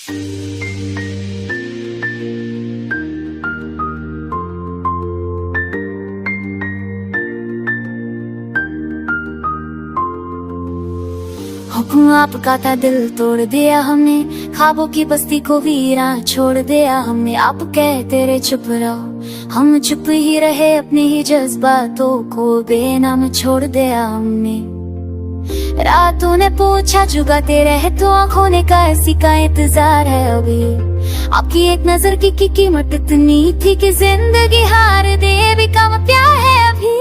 हुक्म आपका था, दिल तोड़ दिया हमने, ख्वाबों की बस्ती को वीरान छोड़ दिया हमने। आप कहते रहे चुप रहो, हम चुप ही रहे, अपने ही जज्बातों को बेनाम छोड़ दिया हमने। रातों ने पूछा जुगाते रहे तो आंखों ने कहा ऐसी का इंतजार है अभी। आपकी एक नजर की कीमत इतनी थी कि जिंदगी हार दे भी कम क्या है अभी।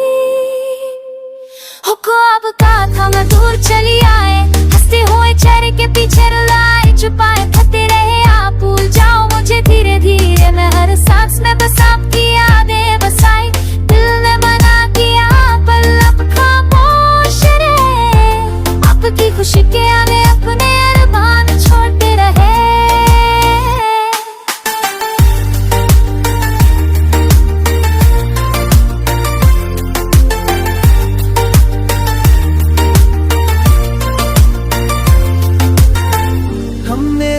हुक्म आपका था, मैं दूर चली आए, हंसते हुए चेहरे के पीछे रुलाए छुपाए फते रहे आप। भूल जाओ मुझे धीरे धीरे, मैं हर सांस में बस आपकी यादें बसाई। दिल ने मना किया पल अब खामोश रहे, आपकी खुशी के आगे अपने अरमान छोड़ते रहे।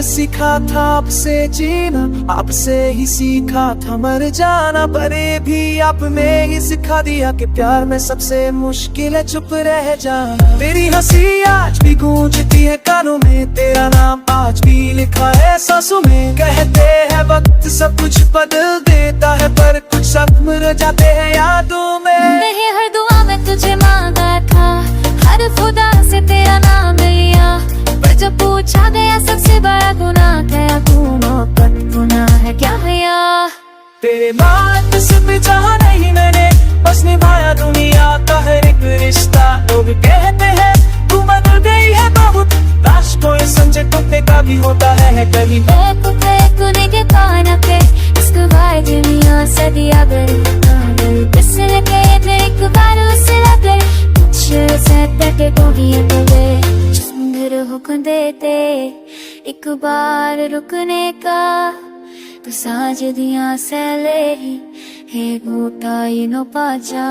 सीखा था आपसे जीना, आपसे ही सीखा था मर जाना, पर ये भी आपने ही सिखा दिया कि प्यार में सबसे मुश्किल है चुप रह जाना। तेरी हंसी आज भी गूंजती है कानों में, तेरा नाम आज भी लिखा है सांसों में। कहते हैं वक्त सब कुछ बदल देता है, पर कुछ जख्म रह जाते हैं यादों में। नहीं हर दुआ में तुझे मांगा था, हर खुदा से तेरा नाम लिया, पर जब पूछा गया सबसे बड़ा गुनाह क्या तू मोहब्बत गुनाह है क्या भैया। तेरे बाद सिर्फ चाहा नहीं मैंने, बस निभाया दुनिया का हर एक रिश्ता। लोग कहते हैं तू बदल गई है बहुत, लाश कोई समझे टूटने का भी होता है कभी। तूने के कान पे इसको भाई दुनिया से दिया दिल, इसलिए कहते एक बार उसे लगे कुछ से तके तो ही हुक्म देते एक बार रुकने का, तो साज दिया सैले ही है घोटा इनो पाचा।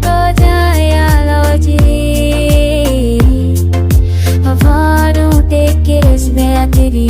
तो जाया लो जी हवारों टेके तेरी